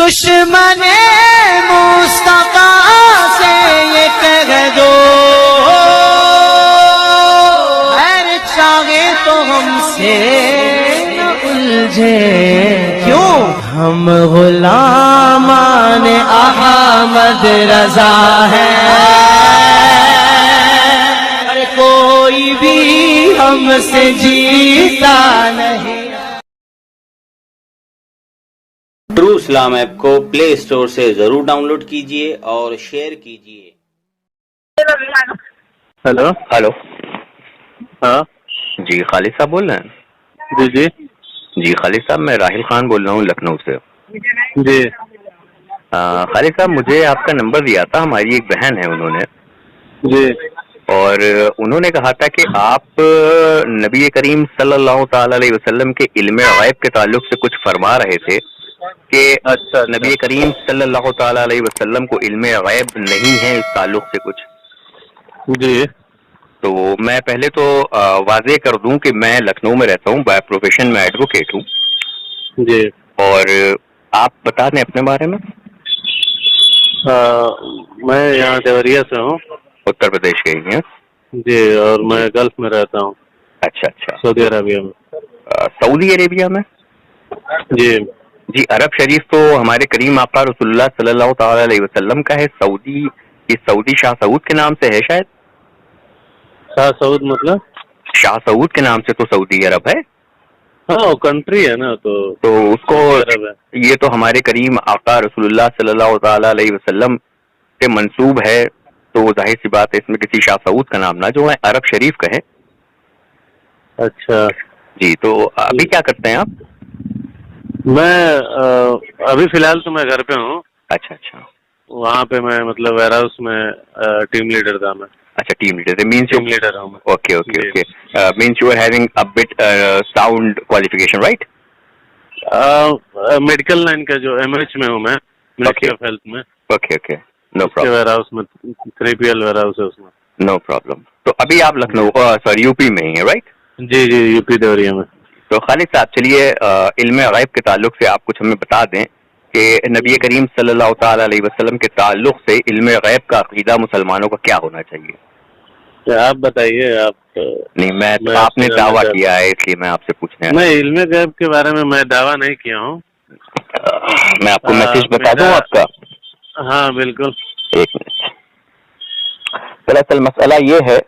دشمن مصطفیٰ سے یہ کہہ دو خیر چاہے تو ہم سے نہ الجھے، کیوں ہم غلامان احمد رضا ہیں، کوئی بھی ہم سے جیتا نہیں۔ ٹرو اسلام ایپ کو پلے اسٹور سے ضرور ڈاؤن لوڈ کیجئے اور شیئر کیجئے۔ ہیلو ہلو، ہاں جی خالد صاحب بول رہے ہیں؟ جی جی جی خالد صاحب میں راہل خان بول رہا ہوں لکھنؤ سے۔ جی خالد صاحب مجھے آپ کا نمبر دیا تھا، ہماری ایک بہن ہے انہوں نے، جی اور انہوں نے کہا تھا کہ آپ نبی کریم صلی اللہ تعالی علیہ وسلم کے علم غیب کے تعلق سے کچھ فرما رہے تھے کہ اچھا نبی کریم صلی اللہ تعالی علیہ وسلم کو علم غیب نہیں ہے اس تعلق سے کچھ۔ جی تو میں پہلے تو واضح کر دوں کہ میں لکھنؤ میں رہتا ہوں، بائی پروفیشن میں ایڈوکیٹ ہوں، جی اور آپ بتا دیں اپنے بارے میں۔ میں یہاں دیوریا سے ہوں، اتر پردیش کے ہی ہیں؟ جی، اور میں گلف میں رہتا ہوں، اچھا اچھا، سعودی عربیہ میں۔ سعودی عربیہ میں؟ جی جی، عرب شریف تو ہمارے کریم آقا رسول اللہ صلی اللہ تعالی علیہ وسلم کا ہے، سعودی یہ سعودی شاہ سعود کے نام سے ہے شاید۔ شاہ سعود مطلب؟ شاہ سعود کے نام سے تو سعودی عرب ہے، ہاں وہ کنٹری ہے نا، تو اس کو سعودی عرب ہے۔ یہ تو ہمارے کریم آقا رسول اللہ صلی اللہ تعالی علیہ وسلم سے منسوب ہے، تو ظاہر سی بات ہے اس میں کسی شاہ سعود کا نام نہ جو ہے عرب شریف کا ہے۔ اچھا جی، تو ابھی کیا کرتے ہیں آپ؟ میں ابھی فی الحال تو میں گھر پہ ہوں، اچھا اچھا وہاں پہ میں مطلب ویئر ہاؤس میں ٹیم لیڈر تھا میں۔ اچھا، team leader means team leader ہوں میں۔ Okay okay okay, means you are having a but sound qualification right? Medical line کا جو ایم ایچ میں ہوں میں، منسٹری آف ہیلتھ میں، okay okay, no problem, warehouse میں 3PL ویئر ہاؤس ہے اس میں۔ No problem. تو ابھی آپ لکھنؤ سوری یو پی میں ہی ہیں رائٹ؟ جی جی، یو پی دیوریا میں۔ تو خالد صاحب چلیے علم غیب کے تعلق سے آپ کچھ ہمیں بتا دیں کہ نبی کریم صلی اللہ تعالی علیہ وسلم کے تعلق سے علم غیب کا عقیدہ مسلمانوں کا کیا ہونا چاہیے؟ آپ بتائیے۔ آپ نہیں، آپ نے دعویٰ کیا ہے اس لیے میں آپ سے پوچھنے میں علم غیب کے بارے میں دعویٰ نہیں کیا ہوں۔ میں آپ کو میسج بتا دوں آپ کا؟ ہاں بالکل۔ ایک منٹ، دراصل مسئلہ یہ ہے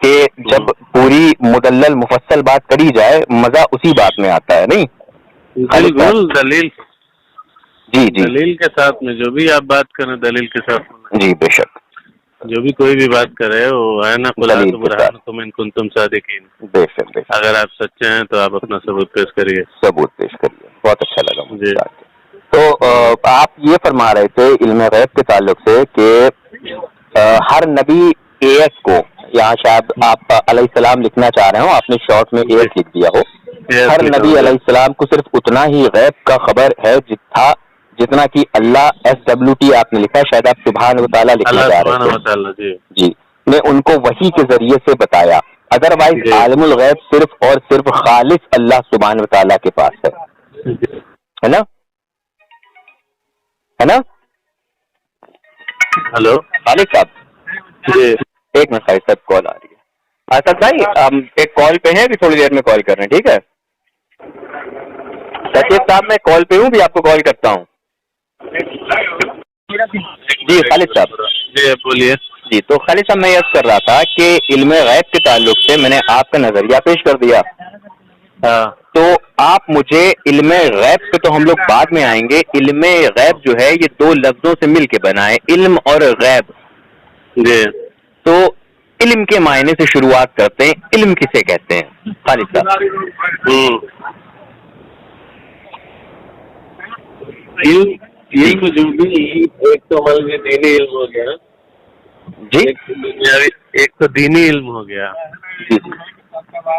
کہ جب پوری مدلل مفصل بات کری جائے مزہ اسی بات میں آتا ہے، نہیں؟ بالکل، دلیل جی جی، دلیل کے ساتھ میں جو بھی آپ بات کریں دلیل کے ساتھ، جی بے شک، جو بھی کوئی بھی بات کرے وہ ہے نا، دلیل کے ساتھ، برہانکم ان کنتم صادقین۔ بے شک بے شک، اگر آپ سچے ہیں تو آپ اپنا ثبوت پیش کریے۔ ثبوت پیش کریے، بہت اچھا لگا مجھے جی۔ بات کر۔ تو آپ یہ فرما رہے تھے علم غیب کے تعلق سے کہ ہر نبی ایس کو، یہاں شاید آپ علیہ السلام لکھنا چاہ رہے ہوں، آپ نے شارٹ میں ایس لکھ دیا ہو، ہر نبی علیہ السلام کو صرف اتنا ہی غیب کا خبر ہے جتنا کہ اللہ SWT آپ نے لکھا، شاید آپ سبحان و تعالیٰ لکھنا چاہ رہے تھے، جی، نے ان کو وحی کے ذریعے سے بتایا، ادروائز عالم الغیب صرف اور صرف خالص اللہ سبحان و تعالیٰ کے پاس ہے نا؟ ہے نا؟ ہلو خالد صاحب، جی، ایک منٹ خالد صاحب کال آ رہی ہے۔ اسد بھائی ہم ایک کال پہ ہیں، ابھی تھوڑی دیر میں کال کر رہے ہیں، ٹھیک ہے؟ سچید صاحب میں کال پہ ہوں، بھی آپ کو کال کرتا ہوں۔ جی خالد صاحب، جی بولیے۔ جی تو خالد صاحب میں یہ کر رہا تھا کہ علم غیب کے تعلق سے میں نے آپ کا نظریہ پیش کر دیا، ہاں، تو آپ مجھے علم غیب پہ تو ہم لوگ بعد میں آئیں گے، علم غیب جو ہے یہ دو لفظوں سے مل کے بنا ہے، علم اور غیب، جی، تو علم کے معنی سے شروعات کرتے ہیں، علم کسے کہتے ہیں خالد صاحب؟ علم جو بھی ایک تو ہمارے دینی علم ہو گیا، جی، ایک تو دینی علم ہو گیا، جی جی،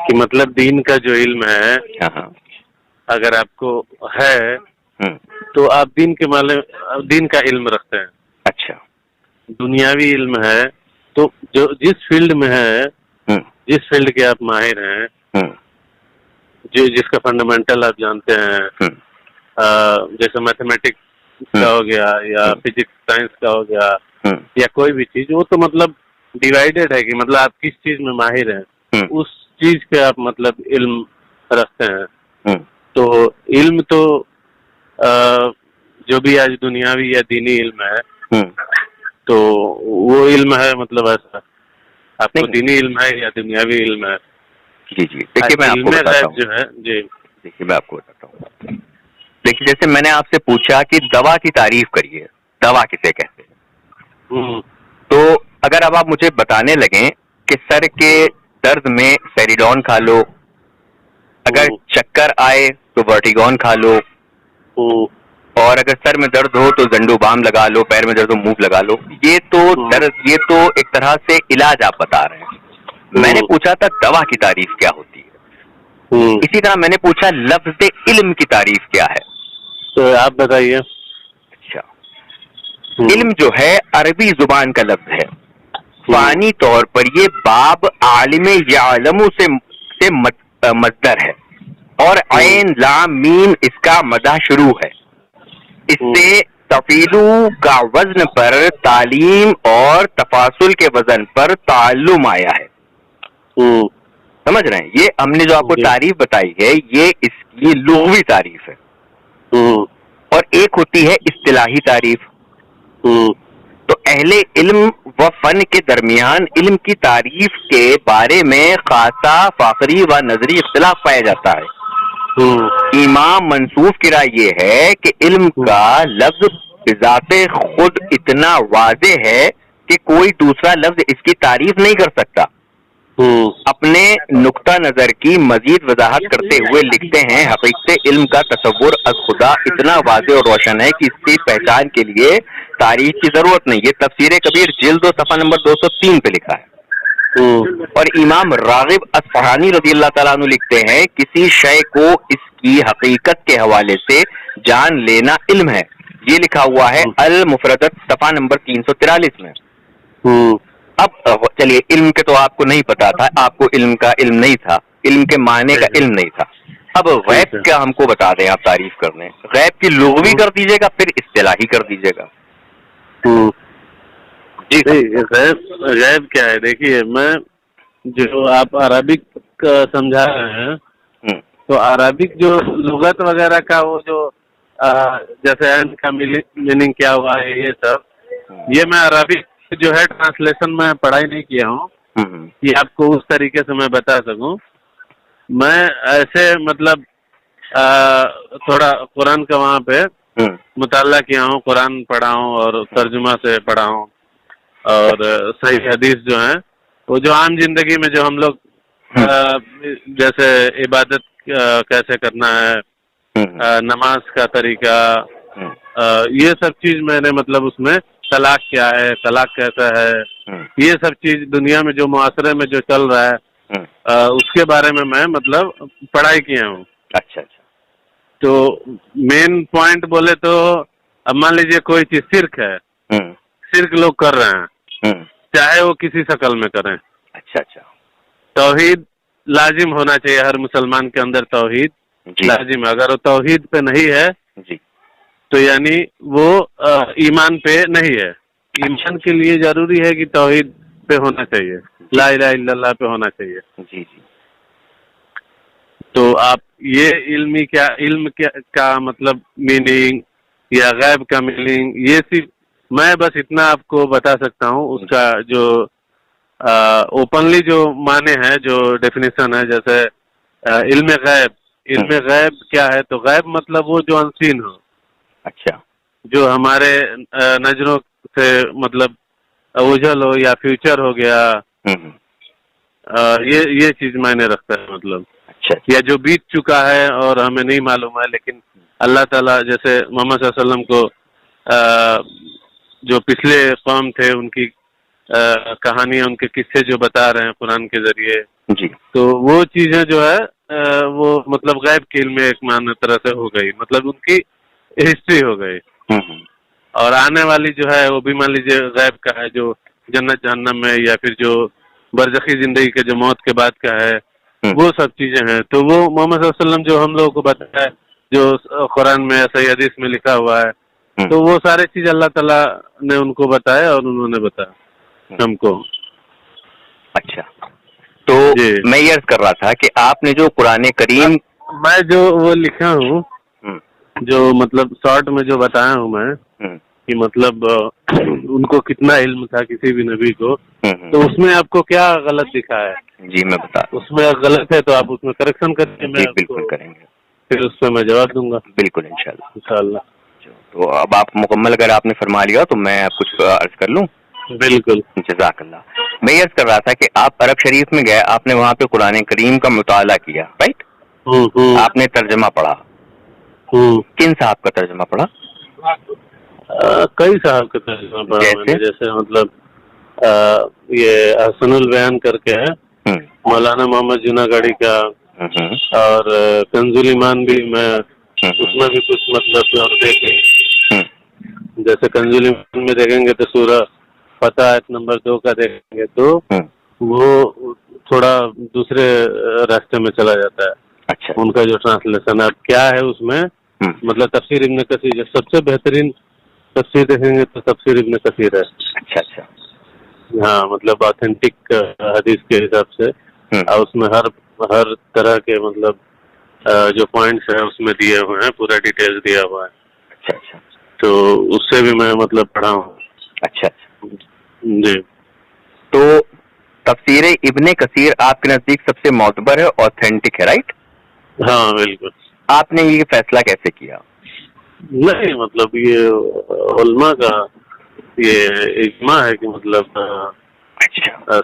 کہ مطلب دین کا جو علم ہے ہاں، اگر آپ کو ہے تو آپ دین کا علم رکھتے ہیں۔ اچھا، دنیاوی علم ہے تو جو جس فیلڈ میں ہے، جس فیلڈ کے آپ ماہر ہیں، جس کا فنڈامنٹل آپ جانتے ہیں، جیسے کا ہو گیا یا فزکس سائنس کا ہو گیا یا کوئی بھی چیز، وہ تو مطلب ڈیوائیڈیڈ ہے کہ مطلب آپ کس چیز میں ماہر ہیں، اس چیز کے آپ مطلب علم رکھتے ہیں. تو علم تو جو بھی آج دنیاوی یا دینی علم ہے تو وہ علم ہے مطلب ایسا آپ کو دینی علم ہے یا دنیاوی علم ہے. جی جی دیکھیے میں آپ کو بتاتا ہوں. جو ہے جی دیکھیے میں آپ کو بتاتا ہوں. دیکھیے جیسے میں نے آپ سے پوچھا کہ دوا کی تعریف کریے، دوا کسے کہتے ہیں، تو اگر اب آپ مجھے بتانے لگیں کہ سر کے درد میں سیریڈون کھا لو، اگر چکر آئے تو ورٹیگون کھا لو، اور اگر سر میں درد ہو تو زنڈو بام لگا لو، پیر میں درد ہو موو لگا لو، یہ تو ایک طرح سے علاج آپ بتا رہے ہیں. میں نے پوچھا تھا دوا کی تعریف کیا ہوتی ہے. اسی طرح میں نے پوچھا لفظ علم کی تعریف کیا ہے، تو آپ بتائیے. اچھا علم جو ہے عربی زبان کا لفظ ہے. فانی طور پر یہ باب عالم یعلم سے مصدر ہے، اور عین لام میم اس کا مدح شروع ہے. اس سے تفیلو کا وزن پر تعلیم اور تفاصل کے وزن پر تعلم آیا ہے. سمجھ رہے ہیں؟ یہ ہم نے جو آپ کو تعریف بتائی ہے یہ اس کی لغوی تعریف ہے، اور ایک ہوتی ہے اصطلاحی تعریف. تو اہل علم و فن کے درمیان علم کی تعریف کے بارے میں خاصا فاخری و نظری اختلاف پایا جاتا ہے. امام منصوف کی رائے یہ ہے کہ علم کا لفظ بذات خود اتنا واضح ہے کہ کوئی دوسرا لفظ اس کی تعریف نہیں کر سکتا. اپنے نقطہ نظر کی مزید وضاحت کرتے ہوئے لکھتے ہیں حقیقت علم کا تصور از خدا اتنا واضح اور روشن ہے کہ اس کی پہچان کے لیے تعریف کی ضرورت نہیں. یہ تفسیر کبیر جلد 2 صفحہ نمبر 203 پہ لکھا ہے. اور امام راغب اصفہانی رضی اللہ تعالیٰ عنہ لکھتے ہیں کسی شے کو اس کی حقیقت کے حوالے سے جان لینا علم ہے. یہ لکھا ہوا ہے المفردت صفحہ نمبر 343 میں. اب چلیے علم کے تو آپ کو نہیں پتا تھا، آپ کو علم کا علم نہیں تھا، علم کے معنی کا علم نہیں تھا. اب غیب کیا ہم کو بتا دیں آپ تعریف کرنے. غیب کی لغوی کر دیجیے گا پھر اصطلاحی کر دیجیے گا. جی غیب کیا ہے؟ دیکھیے میں جو آپ عربک سمجھا رہے ہیں تو عربک جو لغت وغیرہ کا وہ جو جیسے عین کا میننگ کیا ہوا ہے یہ سب، یہ میں عربک جو ہے ٹرانسلیشن میں پڑھائی نہیں کیا ہوں کہ آپ کو اس طریقے سے میں بتا سکوں. میں ایسے مطلب تھوڑا قرآن کا وہاں پہ مطالعہ کیا ہوں، قرآن پڑھا ہوں اور ترجمہ سے پڑھا ہوں، اور صحیح حدیث جو ہیں وہ جو عام زندگی میں جو ہم لوگ جیسے عبادت کیسے کرنا ہے، نماز کا طریقہ، یہ سب چیز میں نے مطلب اس میں طلاق کیا ہے، طلاق کیسا ہے، یہ سب چیز دنیا میں جو معاشرے میں جو چل رہا ہے اس کے بارے میں میں مطلب پڑھائی کیا ہوں. اچھا اچھا. تو مین پوائنٹ بولے تو اب مان لیجیے کوئی چیز شرک ہے، شرک لوگ کر رہے ہیں چاہے وہ کسی شکل میں کریں. اچھا اچھا. توحید لازم ہونا چاہیے ہر مسلمان کے اندر، توحید لازم ہے. اگر وہ توحید پہ نہیں ہے تو یعنی وہ ایمان پہ نہیں ہے. ایمان کے لیے ضروری ہے کہ توحید پہ ہونا چاہیے، لا الہ الا اللہ پہ ہونا چاہیے. جی جی. تو آپ یہ علم کا مطلب میننگ یا غیب کا میننگ یہ صرف میں بس اتنا آپ کو بتا سکتا ہوں. اس کا جو اوپنلی جو معنی ہے، جو ڈیفینیشن ہے، جیسے علم غیب کیا ہے؟ تو غیب مطلب وہ جو انسین ہو. اچھا. جو ہمارے نظروں سے مطلب اوجھل ہو یا فیوچر ہو گیا، یہ چیز معنی رکھتا ہے مطلب. اچھا. یا جو بیت چکا ہے اور ہمیں نہیں معلوم ہے، لیکن اللہ تعالیٰ جیسے محمد صلی اللہ علیہ وسلم کو جو پچھلے قوم تھے ان کی کہانیاں، ان کے قصے جو بتا رہے ہیں قرآن کے ذریعے، جی، تو وہ چیزیں جو ہے وہ مطلب غیب کے علم میں ایک معنی طرح سے ہو گئی، مطلب ان کی ہسٹری ہو گئی. اور آنے والی جو ہے وہ بھی مان لیجیے غیب کا ہے، جو جنت جہنم میں یا پھر جو برزخی زندگی کے جو موت کے بعد کا ہے، وہ سب چیزیں ہیں. تو وہ محمد صلی اللہ علیہ وسلم جو ہم لوگوں کو بتایا ہے، جو قرآن میں صحیح حدیث میں لکھا ہوا ہے، تو وہ سارے چیز اللہ تعالیٰ نے ان کو بتایا اور انہوں نے بتایا ہم کو. اچھا, تو میں یہ عرض کر رہا تھا کہ آپ نے جو قرآن کریم, میں جو وہ لکھا ہوں, جو مطلب شارٹ میں جو بتایا ہوں میں کہ مطلب ان کو کتنا علم تھا کسی بھی نبی کو, تو اس میں آپ کو کیا غلط دکھا ہے؟ جی میں بتا, اس میں غلط ہے تو آپ اس میں کریکشن کریں. میں بالکل کریں گے, پھر اس پہ میں جواب دوں گا. بالکل انشاءاللہ. تو اب آپ مکمل اگر آپ نے فرما لیا تو میں کچھ عرض کر لوں. بالکل, جزاک اللہ. میں یہ عرض کر رہا تھا کہ آپ عرب شریف میں گئے, آپ نے وہاں پہ قرآن کریم کا مطالعہ کیا, رائٹ؟ آپ نے ترجمہ پڑھا. کن صاحب کا ترجمہ پڑھا؟ کئی صاحب کا ترجمہ پڑھا. جیسے مطلب یہ احسن البیان کر کے ہے مولانا محمد جناگڑھی کا, اور کنز الایمان بھی میں اس میں بھی کچھ مطلب دیکھیں. جیسے کنز الایمان میں دیکھیں گے تو سورہ فتح آیت نمبر 2 کا دیکھیں گے تو وہ تھوڑا دوسرے راستے میں چلا جاتا ہے. اچھا, ان کا جو ٹرانسلیشن ہے اب کیا ہے اس میں, مطلب تفسیر ابن کثیر جو سب سے بہترین تفسیر دیکھیں گے تو تفسیر ابن کثیر ہے. اچھا, ہاں, مطلب آتھینٹک حدیث کے حساب سے, اور اس میں ہر طرح کے مطلب جو پوائنٹس ہیں اس میں دیے ہوئے ہیں, پورا ڈیٹیلز دیا ہوا ہے. اچھا, تو اس سے بھی میں مطلب پڑھا ہوں. اچھا جی. تو تفسیر ابن کثیر آپ کے نزدیک سب سے معتبر ہے, آتھینٹک ہے, رائٹ؟ ہاں بالکل. آپ نے یہ فیصلہ کیسے کیا؟ نہیں, مطلب یہ علماء کا یہ اجماع ہے کہ مطلب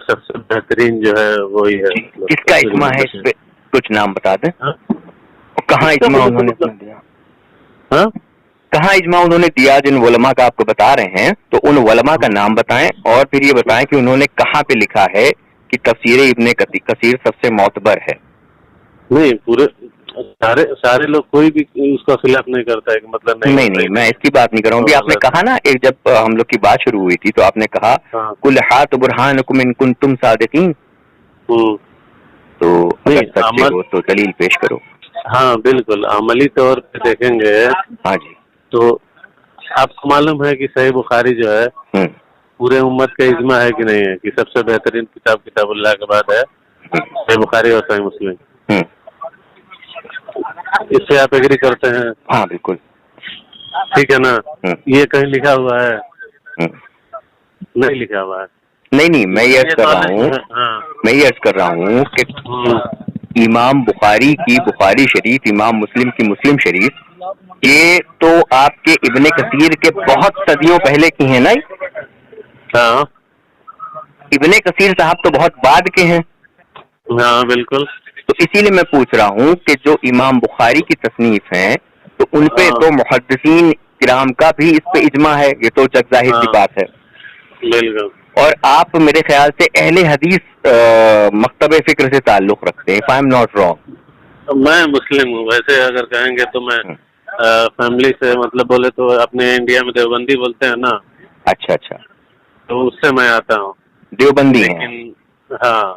سب سے بہترین جو ہے وہی ہے. کس کا اجماع ہے, اس پہ کچھ نام بتا دیں. کہاں اجماع انہوں نے دیا؟ کہاں اجماع انہوں نے دیا جن علماء کا آپ کو بتا رہے ہیں؟ تو ان علماء کا نام بتائیں, اور پھر یہ بتائیں کہ انہوں نے کہاں پہ لکھا ہے کہ تفسیر ابن کثیر سب سے معتبر ہے. نہیں, پورے سارے لوگ کوئی بھی اس کا خلاف نہیں کرتا ہے کہ مطلب نہیں, میں اس کی بات نہیں کر رہا ہوں. آپ نے کہا نا, ایک جب ہم لوگ کی بات شروع ہوئی تھی تو آپ نے کہا کل ہاتھ برہانکم ان کنتم صادقین, تو سچے ہو تو دلیل پیش کرو. ہاں بالکل, عملی طور پہ دیکھیں گے. ہاں جی. تو آپ کو معلوم ہے کہ صحیح بخاری جو ہے پورے امت کا اجماع ہے کہ نہیں ہے کہ سب سے بہترین کتاب اللہ کے بعد ہے صحیح بخاری اور صحیح مسلم. اس سے آپ ایگری کرتے ہیں؟ ہاں بالکل. ٹھیک ہے نا. یہ کہیں لکھا ہوا ہے؟ نہیں لکھا ہوا ہے. نہیں, میں یہ عرض کر رہا ہوں کہ امام بخاری کی بخاری شریف, امام مسلم کی مسلم شریف, یہ تو آپ کے ابن کثیر کے بہت صدیوں پہلے کی ہیں نا. ہاں, ابن کثیر صاحب تو بہت بعد کے ہیں. ہاں بالکل. تو اسی لیے میں پوچھ رہا ہوں کہ جو امام بخاری کی تصنیف ہیں تو ان پہ تو محدثین کرام کا بھی اس پہ اجماع ہے, یہ تو جگ ظاہر کی بات ہے. بالکل. اور آپ میرے خیال سے اہل حدیث مکتب فکر سے تعلق رکھتے ہیں, if I am not wrong. میں مسلم ہوں. ویسے اگر کہیں گے تو میں فیملی سے مطلب بولے تو اپنے انڈیا میں دیوبندی بولتے ہیں نا. اچھا, تو اس سے میں آتا ہوں. دیوبندی ہیں. ہاں,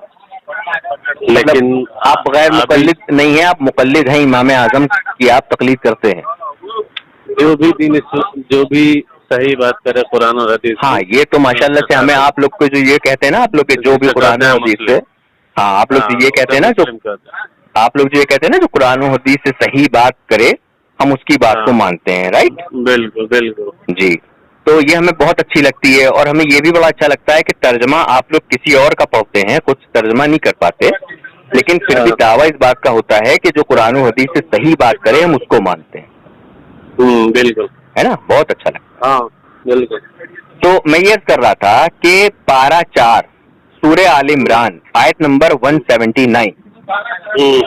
لیکن آپ غیر مقلد نہیں ہیں, آپ مقلد ہیں امام اعظم کی, آپ تقلید کرتے ہیں. جو بھی صحیح بات کرے قرآن اور حدیث. ہاں, یہ تو ماشاءاللہ سے ہمیں آپ لوگ کو جو یہ کہتے ہیں نا, آپ لوگ کے جو بھی قرآن و حدیث سے, ہاں آپ لوگ جو یہ کہتے ہیں نا, جو آپ لوگ جو یہ کہتے ہیں نا جو قرآن و حدیث سے صحیح بات کرے ہم اس کی بات کو مانتے ہیں, رائٹ؟ بالکل بالکل. جی, تو یہ ہمیں بہت اچھی لگتی ہے, اور ہمیں یہ بھی بڑا اچھا لگتا ہے کہ ترجمہ آپ لوگ کسی اور کا پڑھتے ہیں, کچھ ترجمہ نہیں کر پاتے, لیکن پھر بھی دعویٰ اس بات کا ہوتا ہے کہ جو قرآن و حدیث سے صحیح بات کرے ہم اس کو مانتے ہیں. بالکل, ہے نا, بہت اچھا لگتا ہے. ہاں بالکل. تو میں یہ کر رہا تھا کہ پارہ 4 سورہ آل عمران آیت نمبر 179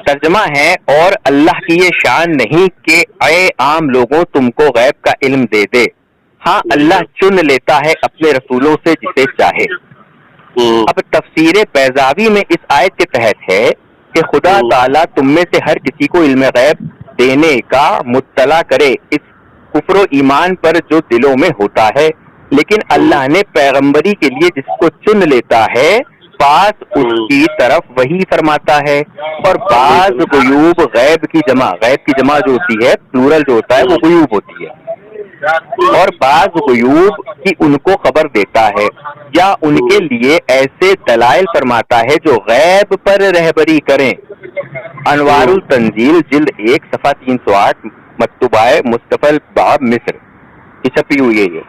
ترجمہ ہے, اور اللہ کی یہ شان نہیں کہ اے عام لوگوں تم کو غیب کا علم دے دے, ہاں اللہ چن لیتا ہے اپنے رسولوں سے جسے چاہے. اب تفسیر بیضاوی میں اس آیت کے تحت ہے کہ خدا تعالیٰ تم میں سے ہر کسی کو علم غیب دینے کا مطلع کرے اس کفر و ایمان پر جو دلوں میں ہوتا ہے, لیکن اللہ نے پیغمبری کے لیے جس کو چن لیتا ہے پاس اس کی طرف وہی فرماتا ہے. اور بعض غیوب غیب کی جمع جو ہوتی ہے, پلورل جو ہوتا ہے وہ غیوب ہوتی ہے. اور بعض غیوب کی ان کو خبر دیتا ہے یا ان کے لیے ایسے دلائل فرماتا ہے جو غیب پر رہبری کریں. انوار التنزیل جلد 1 صفحہ 308 مکتوبہ مصطفی باب مصر یہ چھپی ہوئی ہے یہ,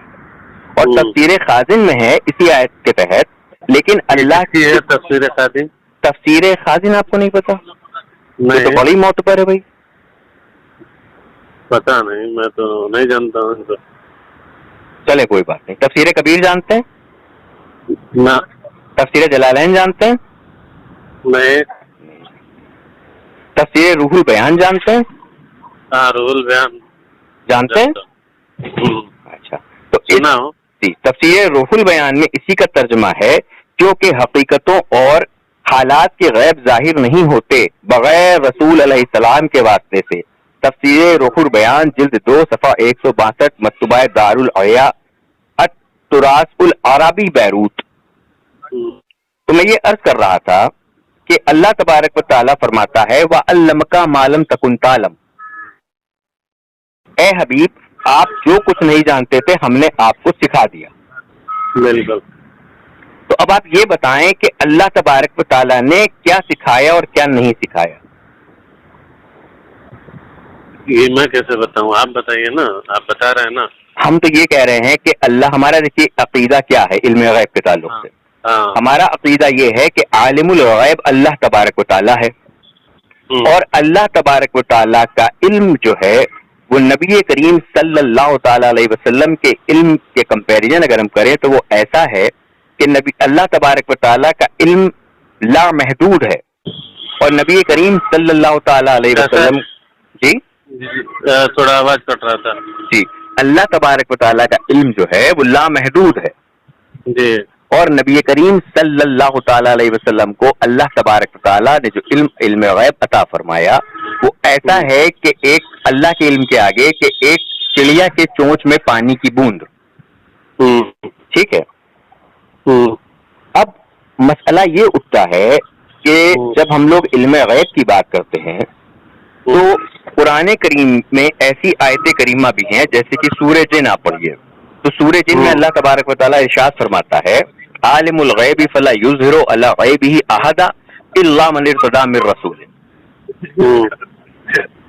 اور تفسیر خازن میں ہے اسی آیت کے تحت. لیکن اللہ کی تفسیر خازن, تفسیر خازن آپ کو نہیں پتا؟ نہیں تو بڑی معتبر ہے بھائی. پتا نہیں, میں تو نہیں جانتا ہوں. تو چلے کوئی بات نہیں. تفسیر کبیر جانتے ہیں؟ نہ. تفسیر جلالین جانتے ہیں؟ نہیں. تفسیر روح البیان جانتے ہیں؟ ہاں روح البیان جانتے ہیں. اچھا تو سنا ہوں. جی, تفسیر روح البیان میں اسی کا ترجمہ ہے کیونکہ حقیقتوں اور حالات کے غیب ظاہر نہیں ہوتے بغیر رسول علیہ السلام کے واسطے سے. تفسیر روح البیان جلد 2 صفحہ 162 مکتوبہ دار العیا التراث العربی بیروت. تو میں یہ عرض کر رہا تھا کہ اللہ تبارک و تعالیٰ فرماتا ہے وَعَلَّمَكَ مَا لَمْ تَكُنْ تَعْلَمْ, اے حبیب آپ جو کچھ نہیں جانتے تھے ہم نے آپ کو سکھا دیا. بالکل. تو اب آپ یہ بتائیں کہ اللہ تبارک و تعالیٰ نے کیا سکھایا اور کیا نہیں سکھایا؟ یہ میں کیسے بتاؤں, آپ بتائیے نا, آپ بتا رہے ہیں نا. ہم تو یہ کہہ رہے ہیں کہ اللہ, ہمارا دیکھیے عقیدہ کیا ہے علم غیب کے تعلق سے. ہمارا عقیدہ یہ ہے کہ عالم الغیب اللہ تبارک و تعالیٰ ہے, اور اللہ تبارک و تعالیٰ کا علم جو ہے وہ نبی کریم صلی اللہ تعالی علیہ وسلم کے علم کے کمپیریزن اگر ہم کریں تو وہ ایسا ہے کہ نبی اللہ تبارک و تعالیٰ کا علم لا محدود ہے, اور نبی کریم صلی اللہ تعالی علیہ وسلم جی تھوڑا آواز کٹ رہا تھا. جی, اللہ تبارک و تعالیٰ کا علم جو ہے وہ لامحدود ہے جی, اور نبی کریم صلی اللہ تعالی علیہ وسلم کو اللہ تبارک و تعالیٰ نے جو علم غیب عطا فرمایا وہ ایسا ہے کہ ایک اللہ کے علم کے آگے کہ ایک چڑیا کے چونچ میں پانی کی بوند. ٹھیک ہے. اب مسئلہ یہ اٹھتا ہے کہ جب ہم لوگ علم غیب کی بات کرتے ہیں تو قرآن کریم میں ایسی آیت کریمہ بھی ہیں جیسے کہ سورہ جن آپ پڑھیے, تو سورہ جن میں اللہ تبارک و تعالیٰ ارشاد فرماتا ہے عالم الغیب فلا یظہر علی غیبہ احدا الا من ارتضی من رسول,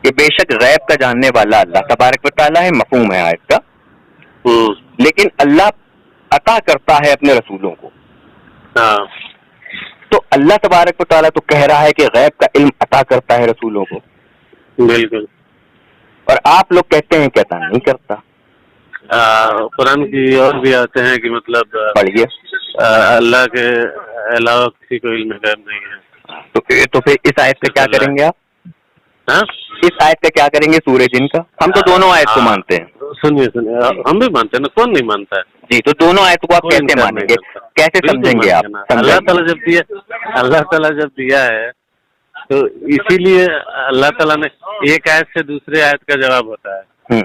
کہ بے شک غیب کا جاننے والا اللہ تبارک و تعالیٰ ہے, مفہوم ہے آیت کا, لیکن اللہ عطا کرتا ہے اپنے رسولوں کو. تو اللہ تبارک و تعالیٰ تو کہہ رہا ہے کہ غیب کا علم عطا کرتا ہے رسولوں کو. بالکل. اور آپ لوگ کہتے ہیں کہ عطا نہیں کرتا. قرآن کی اور بھی آتے ہیں کہ مطلب پڑھیے اللہ کے علاوہ کسی کو علم غیب نہیں ہے. تو پھر اس آیت کا کیا کریں گے آپ؟ اس آیت کا کیا کریں گے سورہ جن کا؟ ہم تو دونوں آیت کو مانتے ہیں. سنیے ہم بھی مانتے ہیں نا, کون نہیں مانتا ہے. جی, تو دونوں آیت کو آپ کیسے مانیں گے, کیسے سمجھیں گے آپ؟ اللہ تعالیٰ جب دیا ہے تو اسی لیے اللہ تعالیٰ نے ایک آیت سے دوسرے آیت کا جواب ہوتا ہے.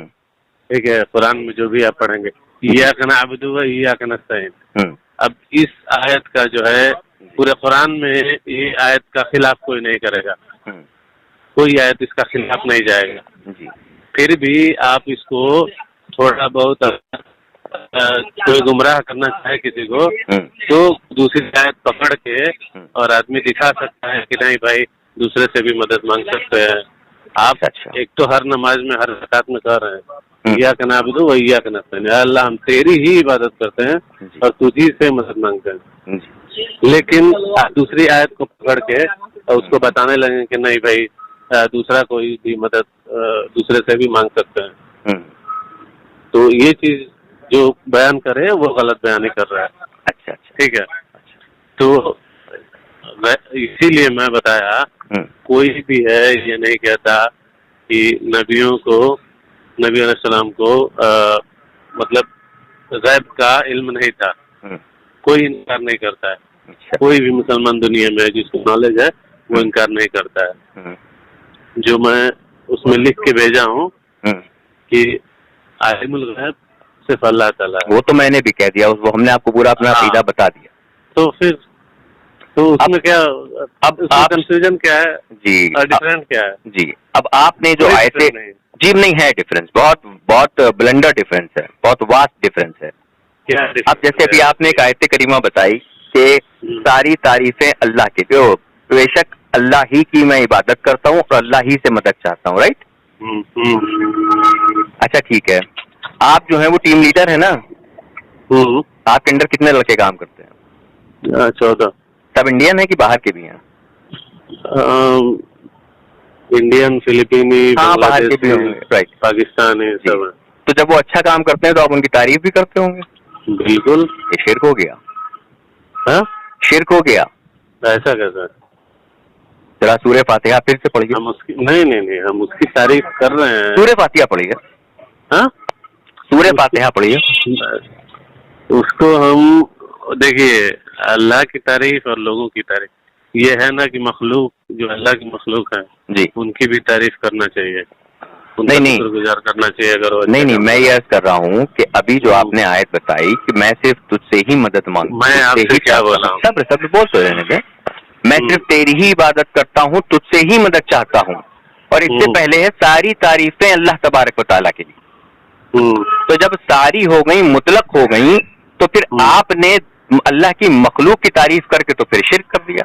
ٹھیک ہے, قرآن میں جو بھی آپ پڑھیں گے ایاک نعبد و ایاک نستعین. اب اس آیت کا جو ہے پورے قرآن میں یہ آیت کا خلاف کوئی نہیں کرے گا, کوئی آیت اس کا خلاف نہیں جائے گا. پھر بھی آپ اس کو تھوڑا بہت کوئی گمراہ کرنا چاہے کسی کو تو دوسری آیت پکڑ کے اور آدمی دکھا سکتا ہے کہ نہیں بھائی دوسرے سے بھی مدد مانگ سکتے ہیں آپ. ایک تو ہر نماز میں ہر رکعت میں کہہ رہے ہیں ایاک نعبد و ایاک نستعین, اللہ ہم تیری ہی عبادت کرتے ہیں اور تجھی سے مدد مانگتے ہیں. لیکن دوسری آیت کو پکڑ کے اور اس کو بتانے لگے کہ نہیں بھائی دوسرا کوئی بھی مدد دوسرے سے بھی مانگ سکتے ہیں, تو یہ چیز جو بیان کرے وہ غلط بیان ہی کر رہا ہے. اچھا ٹھیک ہے, تو اسی لیے میں بتایا کوئی بھی ہے یہ نہیں کہتا کہ نبیوں کو, نبی علیہ السلام کو مطلب غیب کا علم نہیں تھا, کوئی انکار نہیں کرتا ہے. کوئی بھی مسلمان دنیا میں جس کو نالج ہے وہ انکار نہیں کرتا ہے. جو میں اس میں لکھ کے بھیجا ہوں کہ عالم الغیب صرف اللہ تعالیٰ, وہ تو میں نے بھی کہہ دیا, وہ ہم نے آپ کو پورا اپنا عقیدہ بتا دیا. تو پھر تو اس میں کیا اب کنفیوژن کیا ہے جی, ڈفرینٹ کیا ہے. جی, اب آپ نے جو آیتیں جی نہیں ہے ڈفرینس, بہت بہت بلنڈر ڈفرینس ہے, بہت واسٹ ڈفرینس ہے. کیا اب جیسے ابھی آپ نے ایک آیت کریمہ بتائی کہ ساری تعریفیں اللہ کی, جو بے شک اللہ ہی کی میں عبادت کرتا ہوں اور اللہ ہی سے مدد چاہتا ہوں, رائٹ؟ اچھا ٹھیک ہے, آپ جو ہیں وہ ٹیم لیڈر ہیں نا, آپ کے انڈر کتنے لڑکے کام کرتے ہیں؟ 14. سب انڈین ہیں کہ باہر کے بھی ہیں؟ انڈین, فلپینی, ہاں باہر کے بھی ہوں گے, رائٹ, پاکستانی سب. تو جب وہ اچھا کام کرتے ہیں تو آپ ان کی تعریف بھی کرتے ہوں گے. بالکل. یہ شرک ہو گیا. ہاں شرک ہو گیا. ایسا کیسا؟ ذرا سورہ فاتحہ پھر سے پڑھیے. ہم اس کی نہیں ہم اس کی تعریف کر رہے ہیں. سورہ فاتحہ پڑھیے. ہاں سورہ فاتحہ پڑھیے. اس کو ہم دیکھیے, اللہ کی تعریف اور لوگوں کی تعریف, یہ ہے نا کہ مخلوق جو اللہ کی مخلوق ہے جی, ان کی بھی تعریف کرنا چاہیے, نہیں گزار کرنا چاہیے. اگر نہیں میں یہ عرض کر رہا ہوں کہ ابھی جو آپ نے آیت بتائی کہ میں صرف تجھ سے ہی مدد مانگتا ہوں, میں آپ سے کیا بولا ہوں؟ صبر بول سو رہے ہیں, میں صرف تیری ہی عبادت کرتا ہوں, تجھ سے ہی مدد چاہتا ہوں. اور اس سے پہلے ہے ساری تعریفیں اللہ تبارک و تعالیٰ کے لیے. تو جب ساری ہو گئی, مطلق ہو گئی, تو پھر آپ نے اللہ کی مخلوق کی تعریف کر کے تو پھر شرک کر دیا.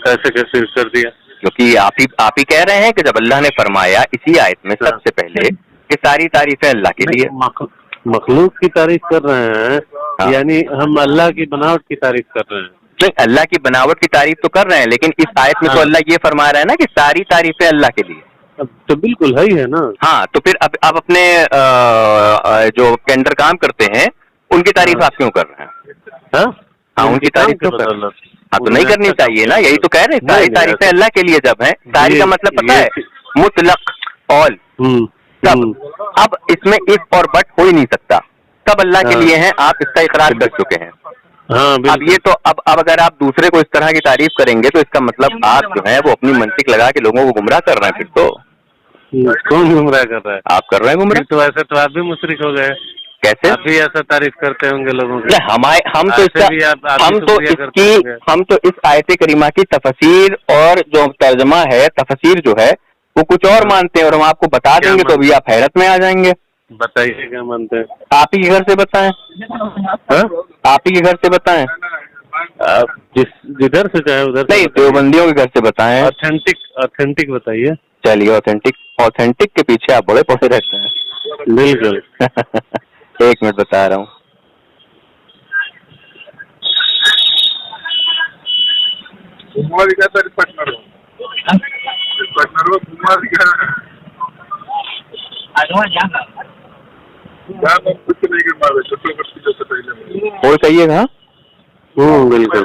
کیسے شرک کر دیا؟ کیونکہ آپ ہی کہہ رہے ہیں کہ جب اللہ نے فرمایا اسی آیت میں سب سے پہلے کہ ساری تعریفیں اللہ کے لیے, مخلوق کی تعریف کر رہے ہیں, یعنی ہم اللہ کی بناوٹ کی تعریف کر رہے ہیں. نہیں, اللہ کی بناوٹ کی تعریف تو کر رہے ہیں, لیکن اس آیت میں تو اللہ یہ فرما رہا ہے نا کہ ساری تعریفیں اللہ کے لیے. تو بالکل ہے ہی ہے نا. ہاں, تو پھر اب آپ اپنے جو کینڈر کام کرتے ہیں ان کی تعریف آپ کیوں کر رہے ہیں؟ ہاں ان کی تعریف کیوں کر رہے ہیں؟ ہاں تو نہیں کرنی چاہیے نا, یہی تو کہہ رہے ہیں ساری تعریفیں اللہ کے لیے جب ہیں. ساری کا مطلب پتہ ہے, مطلق, آل, سب. اب اس میں if اور but ہو ہی نہیں سکتا, سب اللہ کے لیے ہیں, آپ اس کا اقرار کر چکے ہیں. اب یہ تو اب اگر آپ دوسرے کو اس طرح کی تعریف کریں گے تو اس کا مطلب آپ جو ہے وہ اپنی منطق لگا کے لوگوں کو گمراہ کر رہے ہیں. پھر تو کون گمراہ کر رہا ہے؟ آپ کر رہے ہیں گمراہ. تو ایسے تو آپ بھی مشرک ہو گئے. کیسے؟ آپ بھی ایسا تعریف کرتے ہوں گے لوگوں کی. ہم تو اس آیت کریمہ کی تفسیر اور جو ترجمہ ہے, تفسیر جو ہے وہ کچھ اور مانتے ہیں, اور ہم آپ کو بتا دیں گے تو ابھی آپ حیرت میں آ جائیں گے. بتائیے کیا مانتے ہیں؟ آپ ہی کے گھر سے بتائیں, آپ ہی کے گھر سے بتائیں, جدھر سے چاہے ادھر. نہیں, دیوبندیوں کے گھر سے بتائیں. اوتھینٹک بتائیے. چلیے, اوتھینٹک کے پیچھے آپ بڑے پڑے رہتے ہیں. بالکل. ایک منٹ بتا رہا ہوں. اور کہیے گا. بالکل.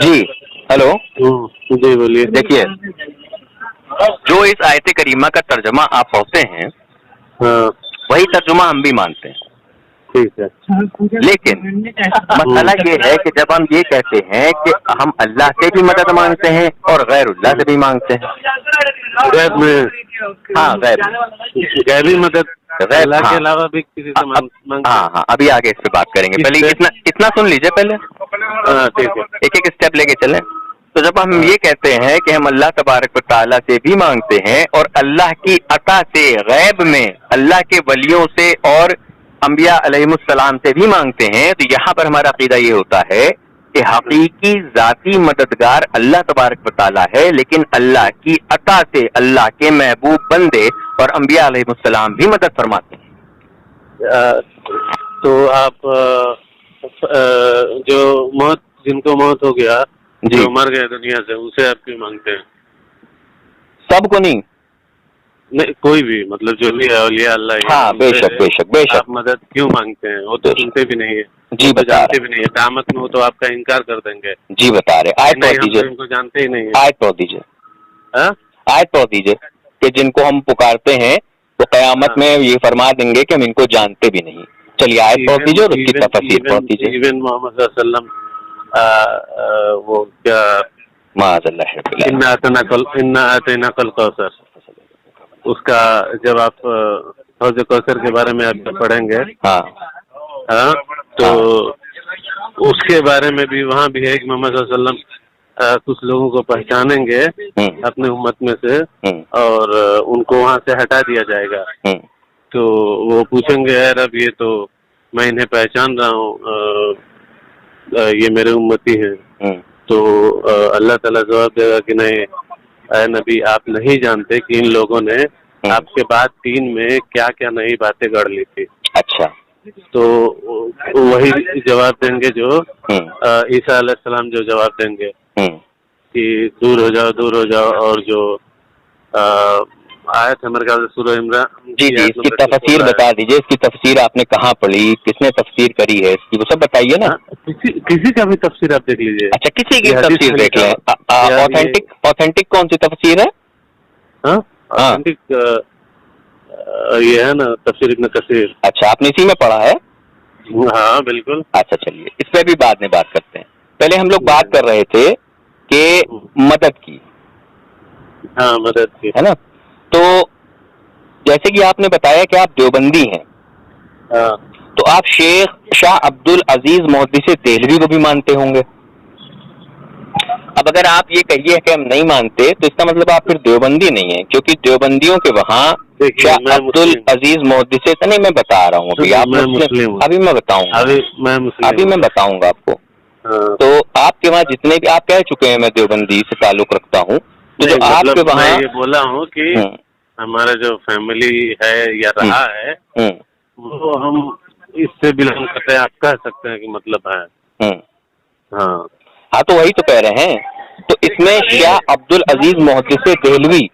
جی ہلو. جی بولیے. دیکھیے, جو اس آیت کریمہ کا ترجمہ آپ پڑھتے ہیں وہی ترجمہ ہم بھی مانتے ہیں. ٹھیک ہے. لیکن مسئلہ یہ ہے کہ جب ہم یہ کہتے ہیں کہ ہم اللہ سے بھی مدد مانگتے ہیں اور غیر اللہ سے بھی مانگتے ہیں. غیر میں ہاں, غیبی مدد غیر اللہ کے علاوہ بھی کسی سے مانگتے. ہاں ابھی آگے اس پہ بات کریں گے. پہلے اتنا سن لیجئے پہلے. ٹھیک ہے. ایک اسٹیپ لے کے چلیں. تو جب ہم یہ کہتے ہیں کہ ہم اللہ تبارک و تعالیٰ سے بھی مانگتے ہیں اور اللہ کی عطا سے غیب میں اللہ کے ولیوں سے اور انبیاء علیہ السلام سے بھی مانگتے ہیں, تو یہاں پر ہمارا عقیدہ یہ ہوتا ہے کہ حقیقی ذاتی مددگار اللہ تبارک و تعالیٰ ہے, لیکن اللہ کی عطا سے اللہ کے محبوب بندے اور انبیاء علیہ السلام بھی مدد فرماتے ہیں. تو آپ جو جن کو موت ہو گیا, جو مر گئے دنیا سے, اسے آپ کیوں مانگتے ہیں؟ سب کو نہیں, کوئی بھی, مطلب جو بھی اولیاء اللہ. ہاں بے شک آپ مدد کیوں مانگتے ہیں؟ وہ تو سنتے بھی نہیں ہے. جی جانتے بھی نہیں ہے. دعوت میں وہ تو آپ کا انکار کر دیں گے. جی بتا رہے. آیت پڑھ دیجیے. ان کو جانتے ہی نہیں. آیت پڑھ دیجیے. ہاں, آیت پڑھ دیجیے. کہ جن کو ہم پکارتے ہیں وہ قیامت میں یہ فرما دیں گے کہ ہم ان کو جانتے بھی نہیں. چلیے آیت پڑھ دیجیے اور اس کی تفسیر پڑھ دیجیے. ایون محمد صلی اللہ علیہ وسلم وہ کیا معاذ اللہ رب العالمین. انا اعطیناک الکوثر، اس کا جب آپ حوض کوثر کے بارے میں آپ پڑھیں گے ہاں تو اس کے بارے میں بھی وہاں بھی ہے کہ محمد صلی اللہ علیہ وسلم کچھ لوگوں کو پہچانیں گے اپنے امت میں سے اور ان کو وہاں سے ہٹا دیا جائے گا. تو وہ پوچھیں گے اے رب یہ تو میں انہیں پہچان رہا ہوں، یہ میرے امتی ہیں. تو اللہ تعالیٰ جواب دے گا کہ نہیں اے نبی، آپ نہیں جانتے کہ ان لوگوں نے آپ کے بعد دین میں کیا کیا نئی باتیں گڑھ لی تھی. اچھا. تو وہی جواب دیں گے جو عیسیٰ علیہ السلام جو جواب دیں گے کہ دور ہو جاؤ دور ہو جاؤ. اور جو آیت ہے میرے خیال سے سورہ عمران. جی اس کی تفسیر بتا دیجیے. اس کی تفسیر آپ نے کہاں پڑھی، کس نے تفسیر کری ہے اس کی، وہ سب بتائیے نا. کسی کا بھی تفسیر آپ دیکھ لیجیے. اچھا کسی کی تفسیر دیکھ لیں. آتھینٹک کون سی تفسیر ہے؟ آتھینٹک یہ ہے نا تفسیر ابن کثیر. اچھا آپ نے اسی میں پڑھا ہے؟ ہاں بالکل. اچھا چلیے اس پہ بھی بعد میں بات کرتے ہیں. پہلے ہم لوگ بات کر رہے تھے کہ مدد کی. ہاں مدد کی ہے نا. تو جیسے کہ آپ نے بتایا کہ آپ دیوبندی ہیں، تو آپ شیخ شاہ عبد العزیز محدث دہلوی کو بھی مانتے ہوں گے. اب اگر آپ یہ کہیے کہ ہم نہیں مانتے تو اس کا مطلب آپ پھر دیوبندی نہیں ہیں، کیونکہ دیوبندیوں کے وہاں شاہ عبد العزیز محدث نہیں میں بتا رہا ہوں ابھی میں بتاؤں گا آپ کو. تو آپ کے وہاں جتنے بھی آپ کہہ چکے ہیں میں دیوبندی سے تعلق رکھتا ہوں، تو جو آپ کے وہاں یہ بولا ہوں کہ ہمارا جو فیملی ہے یا رہا ہے وہ ہم اس سے بلانگ کرتے ہیں. آپ کہہ سکتے ہیں کہ مطلب ہے. ہاں تو وہی تو کہہ رہے ہیں. تو اس میں شاہ عبد العزیز محدث دہلوی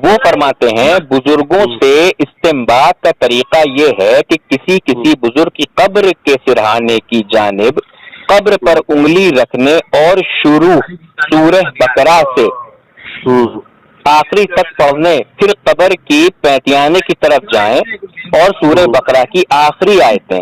وہ فرماتے ہیں بزرگوں سے استنباط کا طریقہ یہ ہے کہ کسی بزرگ کی قبر کے سرہانے کی جانب قبر پر انگلی رکھنے اور شروع سورہ بقرہ سے آخری تک پڑھنے، پھر قبر کی پیتیانے کی طرف جائیں اور سورہ بقرہ کی آخری آیتیں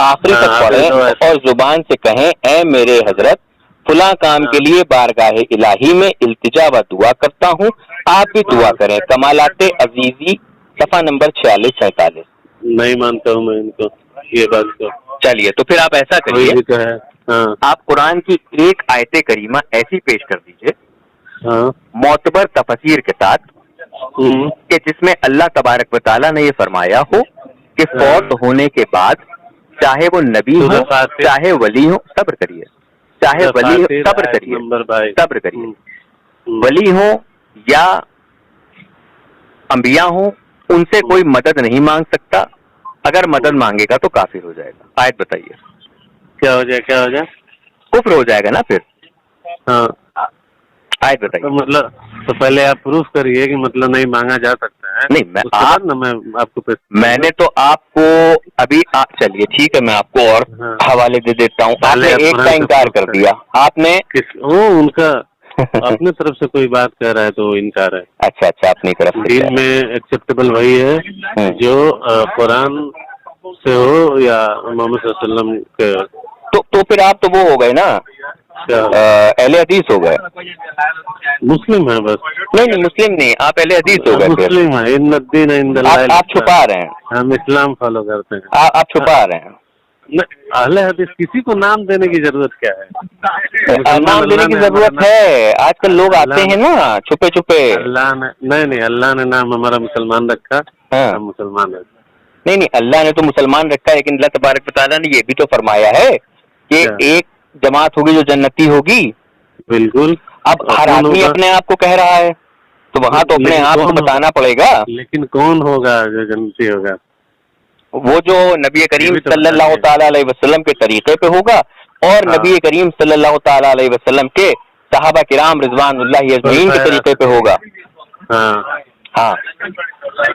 آخری تک پڑھیں اور زبان سے کہیں اے میرے حضرت فلاں کام کے لیے بارگاہ الہی میں التجا و دعا کرتا ہوں، آپ بھی دعا کریں. کمالات عزیزی صفحہ نمبر 46-47. نہیں مانتا ہوں میں ان کو یہ بات کو. چلیے تو پھر آپ ایسا کریے، آپ قرآن کی ایک آیت کریمہ ایسی پیش کر دیجئے معتبر تفسیر کے ساتھ کہ جس میں اللہ تبارک و تعالیٰ نے یہ فرمایا ہو کہ فوت ہونے کے بعد چاہے وہ نبی ہو چاہے ولی ہو، صبر کریے، چاہے ولی ہو، صبر کریے، ولی ہو یا انبیاء ہوں، ان سے کوئی مدد نہیں مانگ سکتا. اگر مدد مانگے گا تو کافر ہو جائے گا. آیت بتائیے. کیا ہو جائے؟ کفر ہو جائے گا نا پھر. آیت بتائیے. مطلب تو پہلے آپ پروف کریے کہ مطلب نہیں مانگا جا سکتا ہے. نہیں میں آپ کو میں نے تو آپ کو ابھی چلیے ٹھیک ہے میں آپ کو اور حوالے دے دیتا ہوں. آپ نے ایک کا انکار کر دیا. آپ نے ان کا اپنے طرف سے کوئی بات کہہ رہا ہے تو انکار ہے. اچھا اپنی طرف سے. دین میں ایکسیپٹیبل وہی ہے جو قرآن سے ہو یا محمد صلی اللہ علیہ وسلم کے. تو پھر آپ تو وہ ہو گئے نا، اہل حدیث ہو گئے. مسلم ہے بس. نہیں مسلم نہیں، آپ اہل حدیث ہو گئے. مسلم ہے. ان الدین عند اللہ. آپ چھپا رہے ہیں. ہم اسلام فالو کرتے ہیں. آپ چھپا رہے ہیں. اہل حدیث کسی کو نام دینے کی ضرورت کیا ہے؟ نام دینے کی ضرورت ہے. آج کل لوگ آتے ہیں نا چھپے چھپے. اللہ نے نہیں اللہ نے نام ہمارا مسلمان رکھا. ہم مسلمان رکھا. نہیں اللہ نے تو مسلمان رکھا، لیکن اللہ تبارک و تعالیٰ نے یہ بھی تو فرمایا ہے کہ ایک جماعت ہوگی جو جنتی ہوگی. بالکل. اب ہر آدمی اپنے آپ کو کہہ رہا ہے تو وہاں تو اپنے آپ کو بتانا پڑے گا. لیکن کون ہوگا جو جنتی ہوگا؟ وہ جو نبی کریم صلی اللہ تعالیٰ علیہ وسلم کے طریقے پہ ہوگا اور نبی کریم صلی اللہ تعالیٰ علیہ وسلم کے صحابہ کرام رضوان اللہ اجمعین کے طریقے پہ ہوگا. ہاں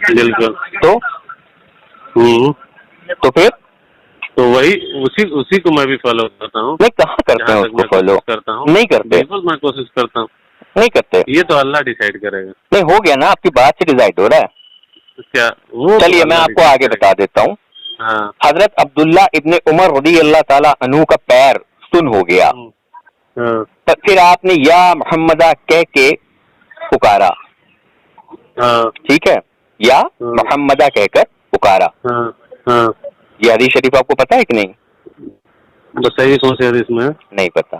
بالکل. تو پھر تو وہی اسی کو میں بھی فالو کرتا ہوں. میں کہاں کرتا ہوں اس کو فالو؟ کرتا ہوں. نہیں کرتے. بالکل میں کوشش کرتا ہوں. نہیں کرتے. یہ تو اللہ ڈیسائیڈ کرے گا. نہیں ہو گیا نا, آپ کی بات سے ڈیسائیڈ ہو رہا ہے. کیا وہ چلیے میں آپ کو آگے بتا دیتا ہوں. ہاں حضرت عبداللہ ابن عمر رضی اللہ تعالیٰ عنہ کا پیر سن ہو گیا, ہاں پھر آپ نے یا محمدہ کہہ کے پکارا. ہاں ٹھیک ہے, یا محمدہ کہہ کر پکارا. ہاں ہاں. یہ حدیث شریف آپ کو پتا ہے کہ نہیں؟ بتائیے کون سی حدیث میں؟ نہیں پتا.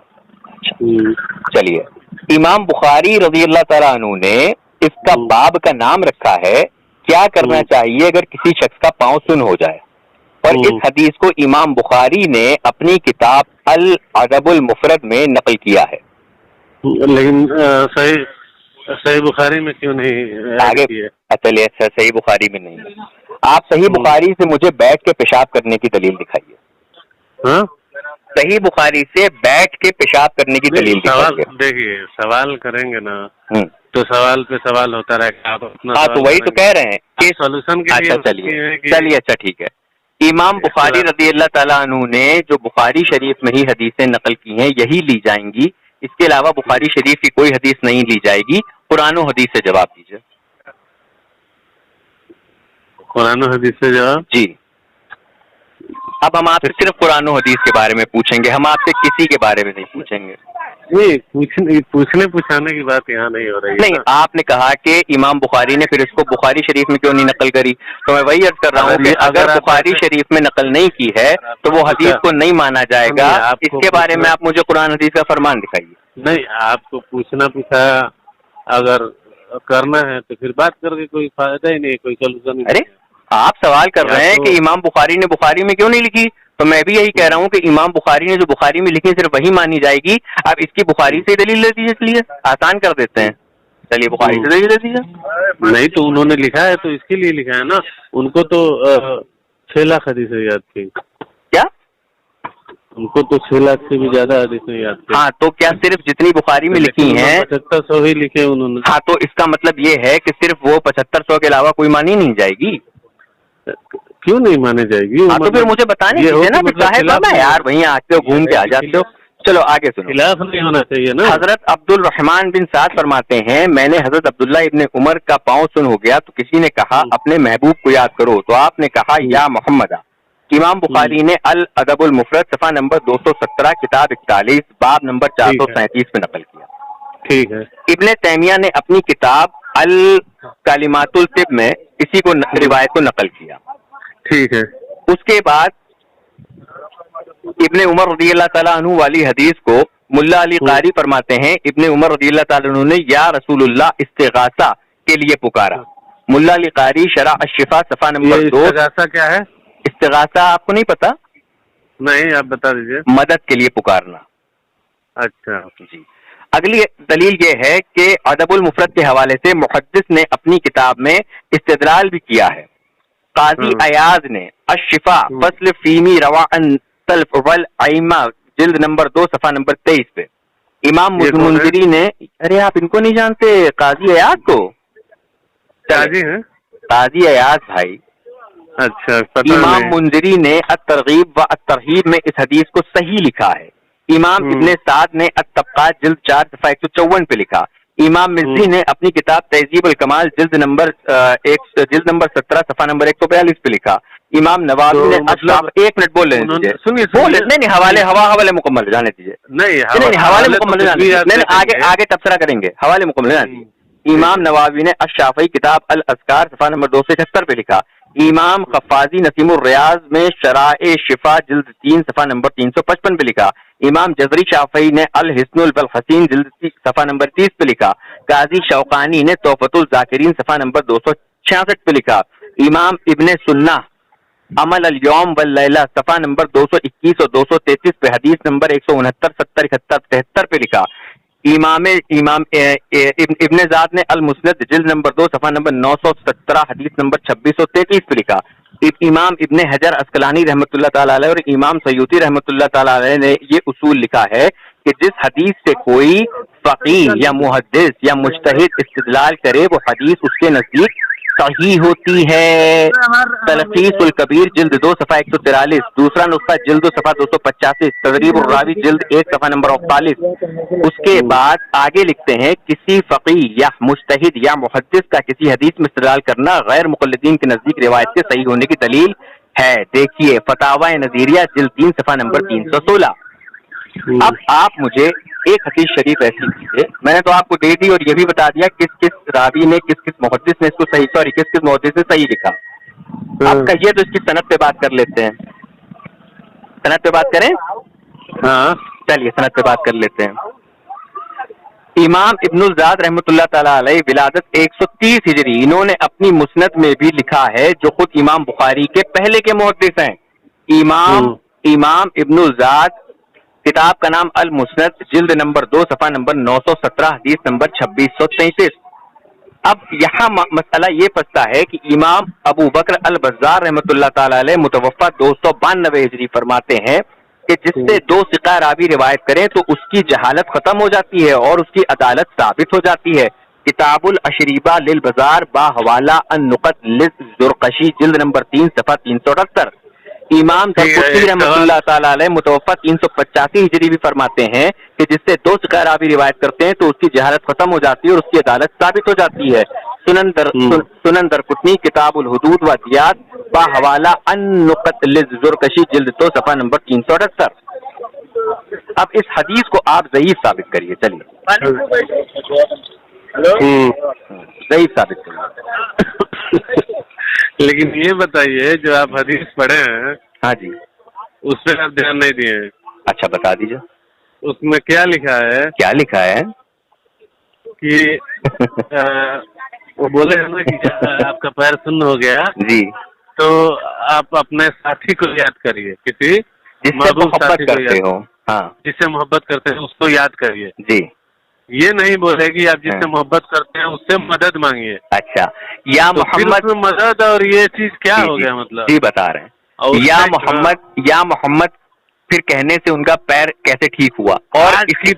چلیے, امام بخاری رضی اللہ تعالیٰ عنہ نے اس کا باب کا نام رکھا ہے کیا کرنا چاہیے اگر کسی شخص کا پاؤں سن ہو جائے, اور اس حدیث کو امام بخاری نے اپنی کتاب الادب المفرد میں نقل کیا ہے. لیکن صحیح بخاری میں کیوں نہیں آگے چلیے, صحیح بخاری میں نہیں. آپ صحیح بخاری سے مجھے بیٹھ کے پیشاب کرنے کی دلیل دکھائیے. ہاں صحیح بخاری سے بیٹھ کے پیشاب کرنے کی دلیل دکھائیے. دیکھیے سوال کریں گے نا تو سوال پہ سوال ہوتا رہے گا. آپ ہاں تو وہی تو کہہ رہے ہیں کہ سولوشن کے لیے. چلیے اچھا ٹھیک ہے. امام بخاری رضی اللہ تعالیٰ عنہ نے جو بخاری شریف میں ہی حدیثیں نقل کی ہیں یہی لی جائیں گی, اس کے علاوہ بخاری شریف کی کوئی حدیث نہیں لی جائے گی. قرآن و حدیث سے جواب دیجیے. قرآن و حدیث سے جواب جی. اب ہم آپ سے صرف قرآن و حدیث کے بارے میں پوچھیں گے, ہم آپ سے کسی کے بارے میں نہیں پوچھیں گے. نہیں پوچھنے پوچھانے کی بات یہاں نہیں ہو رہی ہے. نہیں, آپ نے کہا کہ امام بخاری نے پھر اس کو بخاری شریف میں کیوں نہیں نقل کری, تو میں وہی عرض کر رہا ہوں کہ اگر بخاری شریف میں نقل نہیں کی ہے تو وہ حدیث کو نہیں مانا جائے گا. اس کے بارے میں آپ مجھے قرآن حدیث کا فرمان دکھائیے. نہیں, آپ کو پوچھنا اگر کرنا ہے تو پھر بات کر کے کوئی فائدہ ہی نہیں, کوئی سولوشن. ارے آپ سوال کر رہے ہیں کہ امام بخاری نے بخاری میں کیوں نہیں لکھی, تو میں بھی یہی کہہ رہا ہوں کہ امام بخاری نے جو بخاری میں لکھی صرف وہی مانی جائے گی. آپ اس کی بخاری سے دلیل لے دیجیے, اس لیے آسان کر دیتے ہیں. چلیے بخاری سے دلیل لے دیجیے. نہیں تو انہوں نے لکھا ہے تو اس کے لیے لکھا ہے نا. ان کو تو 6 لاکھ حدیثیں یاد تھی. کیا ان کو تو 6 لاکھ سے بھی زیادہ حدیثیں یاد تھی. ہاں تو کیا صرف جتنی بخاری میں لکھی ہیں 7500 ہی لکھے انہوں نے. ہاں تو اس کا مطلب یہ ہے کہ صرف وہ 7500 کے علاوہ کوئی مانی نہیں جائے گی. کیوں نہیں مانے جائے گی؟ ہاں تو پھر مجھے بتانے دیجیے نا کہ صاحب یار وہیں آتے ہو گھوم کے آ جاتے ہو. چلو آگے سنو. خلاف نہیں ہونا چاہیے نا. حضرت عبد الرحمان بن سعد فرماتے ہیں میں نے حضرت عبداللہ ابن عمر کا پاؤں سن ہو گیا تو کسی نے کہا اپنے محبوب کو یاد کرو, تو آپ نے کہا یا محمدہ. امام بخاری نے الادب المفرد صفحہ نمبر 217 کتاب 41 باب نمبر 437 میں نقل کیا. ٹھیک ہے. ابن تیمیہ نے اپنی کتاب الکلمات الطب میں اسی کو روایت کو نقل کیا. ٹھیک ہے. اس کے بعد ابن عمر رضی اللہ تعالیٰ عنہ والی حدیث کو ملا علی قاری فرماتے ہیں ابن عمر رضی اللہ تعالیٰ عنہ نے یا رسول اللہ استغاثہ کے لیے پکارا. ملا علی قاری شرح الشفا صفحہ نمبر 2. استغاثہ کیا ہے؟ استغاثہ آپ کو نہیں پتا؟ نہیں, آپ بتا دیجیے. مدد کے لیے پکارنا. اچھا جی. اگلی دلیل یہ ہے کہ ادب المفرد کے حوالے سے محدث نے اپنی کتاب میں استدلال بھی کیا ہے. قاضی ایاز نے الشفا فصل فیمی رواء تلف والعیمہ جلد نمبر 2 صفحہ نمبر 23 پہ امام منذری نے. ارے آپ ان کو نہیں جانتے قاضی ایاز کو؟ قاضی ہیں قاضی ایاز بھائی. اچھا. امام منذری نے الترغیب و الترہیب میں اس حدیث کو صحیح لکھا ہے. امام ابن سعد نے الطبقات جلد 4 صفحہ 154 پہ لکھا. امام مزی نے اپنی کتاب تہذیب الکمال جلد نمبر 17 صفحہ نمبر 142 پہ لکھا. امام نووی نے ایک منٹ بول لینے دیجیے. سنیے نہیں حوالے مکمل جانے دیجیے. نہیں حوالے مکمل جانے آگے تبصرہ کریں گے. حوالے مکمل جانے دیجیے. امام نووی نے الشافعی کتاب الاذکار صفحہ نمبر 276 پہ لکھا. امام خفازی نسیم الریاض میں شرائع شفا جلد 3 صفحہ نمبر 355 پہ لکھا. امام جزری شافعی نے الحسن البلحسین جلد صفحہ نمبر 30 پہ لکھا. قاضی شوقانی نے تحفۃ الذاکرین صفحہ نمبر 266 پہ لکھا. امام ابن سنہ عمل الیوم واللیلہ صفحہ نمبر 221 اور 233 پہ حدیث نمبر 169 70 71 73 پہ لکھا. امام ابن زاد نے المسند جلد نمبر 2 صفحہ نمبر 917 حدیث نمبر 2633 پہ لکھا. امام ابن حجر عسقلانی رحمۃ اللہ تعالی علیہ اور امام سیوطی رحمۃ اللہ تعالی علیہ نے یہ اصول لکھا ہے کہ جس حدیث سے کوئی فقیہ یا محدث یا مجتہد استدلال کرے وہ حدیث اس کے نزدیک صحیح ہوتی ہے. تلخیص الکبیر جلد 2 صفحہ 143. دوسرا نسخہ جلد 2 صفحہ 285. تدریب الراوی جلد 1 صفحہ نمبر 48. اس کے بعد آگے لکھتے ہیں کسی فقیہ یا مجتہد یا محدث کا کسی حدیث میں استدلال کرنا غیر مقلدین کے نزدیک روایت کے صحیح ہونے کی دلیل ہے. دیکھیے فتاوی نظیریہ جلد 3 صفحہ نمبر 316. اب آپ مجھے ایک حدیث شریف ایسی دیجیے. میں نے تو آپ کو دے دی اور یہ بھی بتا دیا کس کس راوی نے کس کس محدث نے اس کو صحیح کیا اور کس کس محدث نے صحیح لکھا. اب کہیے تو اس کی سند پہ بات کر لیتے ہیں. سند پہ بات کریں؟ ہاں چلیے سند پہ بات کر لیتے ہیں. امام ابن الزاد رحمۃ اللہ تعالی علیہ ولادت 130 ہجری. انہوں نے اپنی مسند میں بھی لکھا ہے جو خود امام بخاری کے پہلے کے محدث ہیں. امام ابن الزاد، کتاب کا نام المسند، جلد نمبر 2 صفحہ نمبر 917، حدیث نمبر 2633. اب یہاں مسئلہ یہ پھنستا ہے کہ امام ابو بکر البزار رحمۃ اللہ تعالی علیہ متوفی 292 ہجری فرماتے ہیں کہ جس سے 2 ثقہ راوی روایت کریں تو اس کی جہالت ختم ہو جاتی ہے اور اس کی عدالت ثابت ہو جاتی ہے. کتاب الاشریبہ للبزار با حوالہ النقط للزرقشی جلد نمبر 3 صفحہ 378. امام درقطنی رحمۃ اللہ تعالی علیہ متوفی 385 ہجری بھی فرماتے ہیں کہ جس سے 2 ثقہ راوی روایت کرتے ہیں تو اس کی جہالت ختم ہو جاتی ہے اور اس کی عدالت ثابت ہو جاتی ہے. سنن درقطنی کتاب الحدود و دیات با حوالہ النقط للزرقشی جلد 2 صفحہ نمبر 378. اب اس حدیث کو آپ ضعیف ثابت کریے. چلیے ضعیف ثابت کریے. لیکن یہ بتائیے جو آپ حدیث پڑھے ہیں، ہاں جی، اس پہ آپ دھیان نہیں دیے ہیں. اچھا بتا دیجیے اس میں کیا لکھا ہے؟ کیا لکھا ہے کہ وہ بولے ہیں نا کہ آپ کا پیر سن ہو گیا جی تو آپ اپنے ساتھی کو یاد کریے، کسی جس سے محبوب محبت ساتھی کو کرتے ہو. ہاں جس سے محبت کرتے ہیں اس کو یاد کریے. جی، یہ نہیں بولے گی آپ جس سے محبت کرتے ہیں اس سے مدد مانگیے. اچھا یا تو پھر محمد اس میں مدد اور یہ چیز کیا ہو گیا مطلب؟ جی بتا رہے ہیں. یا محمد پھر کہنے سے ان کا پیر کیسے ٹھیک ہوا. اور اسی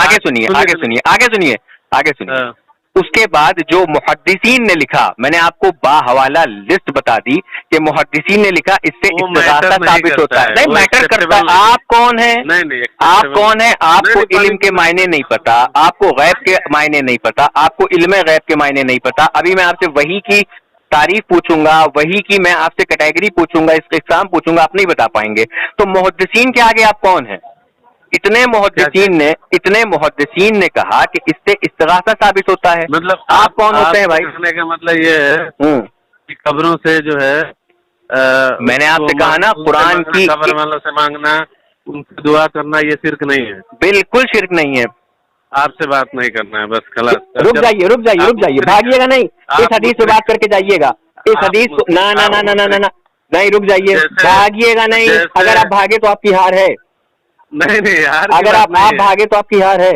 آگے سنیے. اس کے بعد جو محدثین نے لکھا، میں نے آپ کو باحوالہ لسٹ بتا دی کہ محدثین نے لکھا، اس سے استغاثہ ثابت ہوتا ہے. نہیں میٹر کرتا. آپ کون ہیں؟ آپ کون ہیں؟ آپ کو علم کے معنی نہیں پتا، آپ کو غیب کے معنی نہیں پتا، آپ کو علم غیب کے معنی نہیں پتا. ابھی میں آپ سے وحی کی تعریف پوچھوں گا، وحی کی میں آپ سے کیٹیگری پوچھوں گا، اس کا اقسام پوچھوں گا، آپ نہیں بتا پائیں گے. تو محدثین کے آگے آپ کون ہیں؟ اتنے محدثین نے کہا کہ اس سے استغاثہ ثابت ہوتا ہے. مطلب آپ کون ہوتے ہیں بھائی؟ کہنے کا مطلب یہ ہے کہ قبروں سے جو ہے میں نے آپ سے کہا نا قرآن کی قبر والوں سے مانگنا، ان سے دعا کرنا یہ شرک نہیں ہے. بالکل شرک نہیں ہے. آپ سے بات نہیں کرنا ہے بس خلاص. رک جائیے بھاگیے گا نہیں. اس حدیث سے بات کر کے جائیے گا. اس حدیث نہ نہیں رک جائیے، بھاگیے گا نہیں. اگر آپ بھاگے تو آپ کی ہار ہے. نہیں یار، اگر آپ بھاگے تو آپ کی ہار ہے.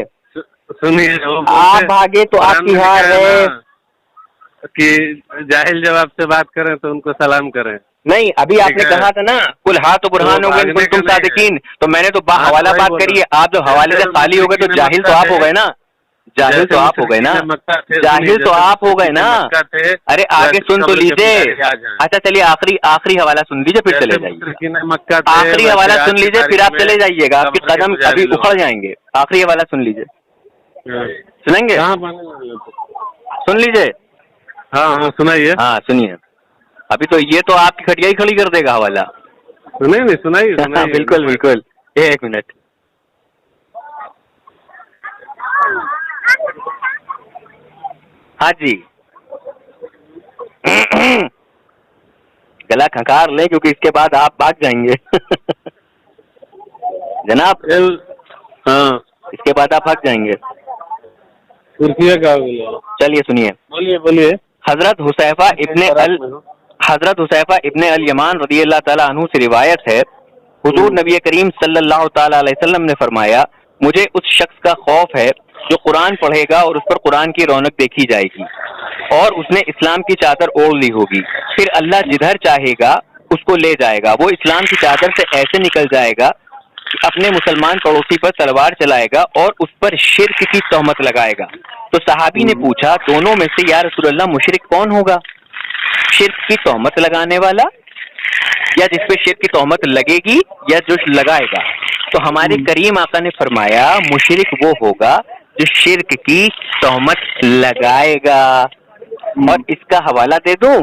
سنیے، آپ بھاگے تو آپ کی ہار ہے. کہ جاہل جب آپ سے بات کریں تو ان کو سلام کریں. نہیں ابھی آپ نے کہا تھا نا کل ہاتھ برہان ہو گئے تم صادقین، تو میں نے تو حوالہ بات کری ہے. آپ جب حوالے سے خالی ہو گئے تو جاہل تو آپ ہو گئے نا. جاہل تو آپ ہو گئے نا. ارے آگے سن تو لیجیے. اچھا چلیے آخری حوالہ سن لیجیے پھر چلے جائیے. آخری حوالہ سن لیجیے پھر آپ چلے جائیے گا. آپ کے قدم ابھی اکھڑ جائیں گے. آخری حوالہ سن لیجیے. سنیں گے؟ سن لیجیے. ہاں سنائیے. ہاں سنیے. ابھی تو یہ تو آپ کی کھٹیا ہی کھڑی کر دے گا حوالہ. نہیں سنائیے. بالکل. ایک منٹ. ہاں جی گلا کھنکار لیں کیونکہ اس کے بعد آپ بھاگ جائیں گے. جناب ہاں اس کے بعد آپ بھاگ جائیں گے. چلیے سنیے. بولیے. حضرت حذیفہ ابن الیمان رضی اللہ تعالیٰ عنہ سے روایت ہے، حضور نبی کریم صلی اللہ تعالی علیہ وسلم نے فرمایا، مجھے اس شخص کا خوف ہے جو قرآن پڑھے گا اور اس پر قرآن کی رونق دیکھی جائے گی اور اس نے اسلام کی چادر اوڑھ لی ہوگی، پھر اللہ جدھر چاہے گا اس کو لے جائے گا. وہ اسلام کی چادر سے ایسے نکل جائے گا کہ اپنے مسلمان پڑوسی پر تلوار چلائے گا اور اس پر شرک کی تہمت لگائے گا. تو صحابی نے پوچھا، دونوں میں سے یا رسول اللہ مشرک کون ہوگا؟ شرک کی تہمت لگانے والا یا جس پہ شرک کی تہمت لگے گی یا جو لگائے گا. تو ہمارے کریم آقا نے فرمایا مشرک وہ ہوگا جو شرک کی تہمت لگائے گا. اور اس کا حوالہ دے دوں؟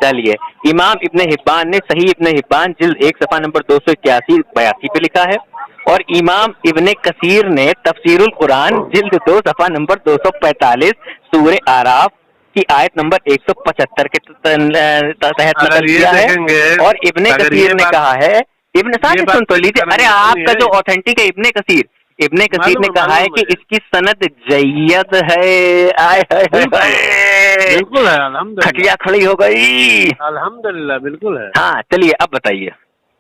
چلیے، امام ابن حبان نے صحیح ابن حبان جلد 1 صفحہ نمبر 281-82 پہ لکھا ہے، اور امام ابن کثیر نے تفسیر القرآن جلد 2 صفحہ نمبر 245 سورہ اعراف کی آیت نمبر 175 کے تحت نقل کیا ہے. اور ابن کثیر نے کہا ہے، ابن سعد سن تو لیجیے، ارے آپ کا جو آتھینٹک ہے ابن کثیر نے کہا ہے کہ اس کی سند جید ہے. بالکل ہے، الحمدللہ، کھٹیا کھڑی ہو گئی، الحمدللہ، بالکل ہے. ہاں چلیے اب بتائیے.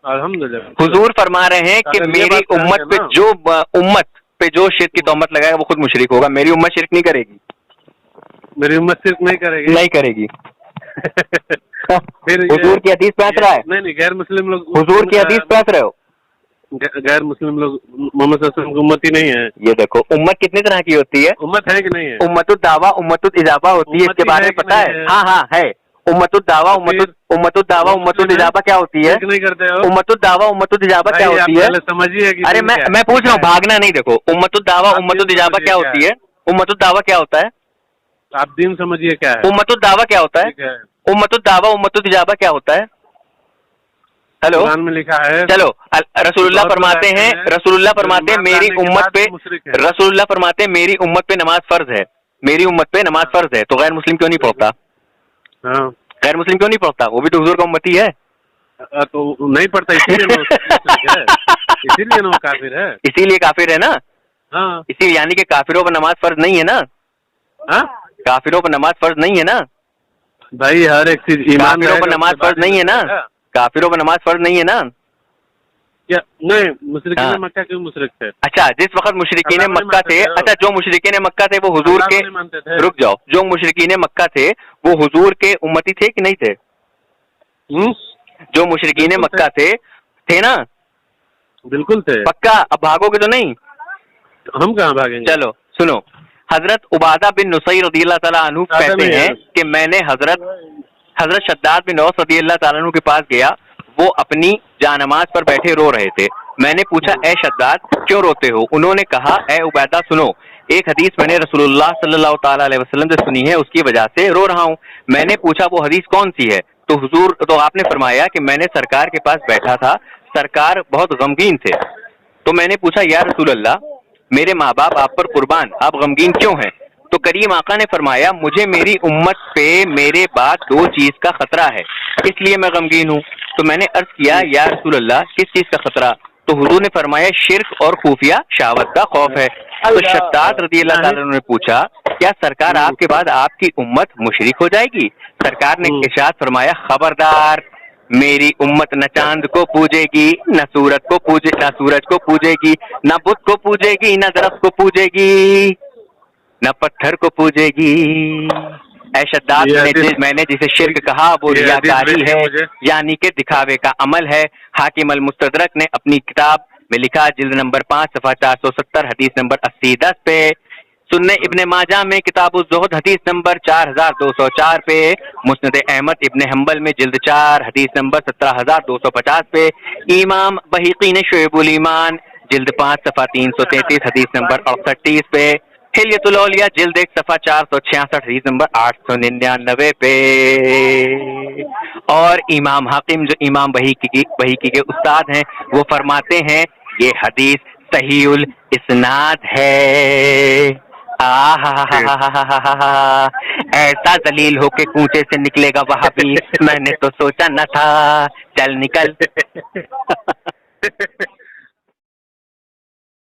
الحمدللہ، حضور فرما رہے ہیں کہ میری امت پہ جو شرک کی تہمت لگائے گا وہ خود مشرک ہوگا. میری امت شرک نہیں کرے گی، میری امت صرف نہیں کرے گی. پھر حضور کی حدیث پہ ہنس رہا ہے. نہیں، غیر مسلم لوگ حضور کی حدیث پہ ہنس رہے ہو. غیر مسلم لوگ محمد صلی اللہ علیہ وسلم کی امت ہی نہیں ہے. یہ دیکھو امت کتنی طرح کی ہوتی ہے. امت ہے کہ نہیں ہے؟ امت الدعویٰ، امت الاجابہ ہوتی ہے، اس کے بارے میں پتا ہے؟ ہاں ہے. امت الدعویٰ، امت الاجابہ کیا ہوتی ہے؟ نہیں کرتے ہو امت الدعوٰ، امت الاجابہ کیا ہوتی ہے؟ سمجھیے. ارے میں پوچھ رہا ہوں، بھاگنا نہیں. دیکھو امت الدعوٰ، امت الاجابہ کیا ہوتی ہے؟ امت الدعوٰ کیا ہوتا ہے؟ آپ دین سمجھیے کیا ہے. امت الدعوٰ کیا ہوتا ہے؟ امت الدعوٰ، امت الاجابہ کیا ہوتا ہے؟ ہیلو، قرآن میں لکھا ہے. چلو، رسول اللہ فرماتے ہیں میری امت پہ، رسول اللہ فرماتے ہیں میری امت پہ نماز فرض ہے، میری امت پہ نماز فرض ہے. تو غیر مسلم کیوں نہیں پڑھتا؟ ہاں، غیر مسلم کیوں نہیں پڑھتا؟ وہ بھی تو حضور کا امتی ہے. تو نہیں پڑھتا اسی لیے وہ کافر ہے. اسی لیے کافر ہے نا. ہاں، اسی یعنی کہ کافروں پر نماز فرض نہیں ہے نا. کافروں پر نماز فرض نہیں ہے نا بھائی. ہر ایک چیز ایمان کافروں پر نماز فرض نہیں ہے نا. کافروں پر نماز فرض نہیں ہے نا. کیا نہیں؟ مشرکین مکہ کیوں مشرک تھے؟ اچھا، جس وقت مشرکین مکہ تھے، اچھا جو مشرکین مکہ تھے وہ حضور کے، رک جاؤ، جو مشرکین مکہ تھے وہ حضور کے امتی تھے کہ نہیں تھے؟ جو مشرکین مکہ تھے نا. بالکل تھے. پکا؟ اب بھاگو گے تو نہیں؟ ہم کہاں بھاگیں گے. چلو سنو، حضرت عبادہ بن نصیر رضی اللہ تعالیٰ عنہ کہتے ہیں کہ میں نے حضرت شداد بن اوس رضی اللہ تعالیٰ عنہ کے پاس گیا، وہ اپنی جانماز پر بیٹھے رو رہے تھے. میں نے پوچھا اے شداد کیوں روتے ہو؟ انہوں نے کہا اے عبیدہ سنو، ایک حدیث میں نے رسول اللہ صلی اللہ تعالیٰ علیہ وسلم سے سنی ہے، اس کی وجہ سے رو رہا ہوں. میں نے پوچھا وہ حدیث کون سی ہے؟ تو آپ نے فرمایا کہ میں نے سرکار کے پاس بیٹھا تھا، سرکار بہت غمگین تھے. تو میں نے پوچھا یا رسول اللہ میرے ماں باپ آپ پر قربان، آپ غمگین کیوں ہیں؟ تو کریم آقا نے فرمایا مجھے میری امت پہ میرے بعد 2 چیز کا خطرہ ہے، اس لیے میں غمگین ہوں. تو میں نے عرض کیا یا رسول اللہ کس چیز کا خطرہ؟ تو حضور نے فرمایا شرک اور خفیہ شہوت کا خوف ہے. تو شداد رضی اللہ تعالیٰ عنہ نے پوچھا کیا سرکار آپ کے بعد آپ کی امت مشرک ہو جائے گی؟ سرکار نے ارشاد فرمایا خبردار، میری امت نہ چاند کو پوجے گی، نہ سورج کو پوجے گی، نہ بت کو پوجے گی، نہ درخت کو پوجے گی، نہ پتھر کو پوجے گی. اے شداد میں نے جسے شرک کہا وہ ریاکاری ہے، یعنی کہ دکھاوے کا عمل ہے. حاکم المستدرک نے اپنی کتاب میں لکھا جلد نمبر 5 صفحہ 470 حدیث نمبر 80-10 پہ. سنن ابن ماجہ میں کتاب الزہد حدیث نمبر 4204 پہ. مسند احمد ابن حنبل میں جلد 4 حدیث نمبر 17250 پہ. امام بہیقی نے شعب الایمان جلد 5 صفحہ 333 حدیث نمبر 68 پہ. حلیۃ الاولیاء جلد 1 صفحہ 466 حدیث نمبر 899 پہ. اور امام حاکم جو امام بہیقی کے استاد ہیں وہ فرماتے ہیں یہ حدیث صحیح الاسناد ہے. ایسا ذلیل ہو کے کوچے سے نکلے گا وہابی، میں نے تو سوچا نہ تھا. چل نکل.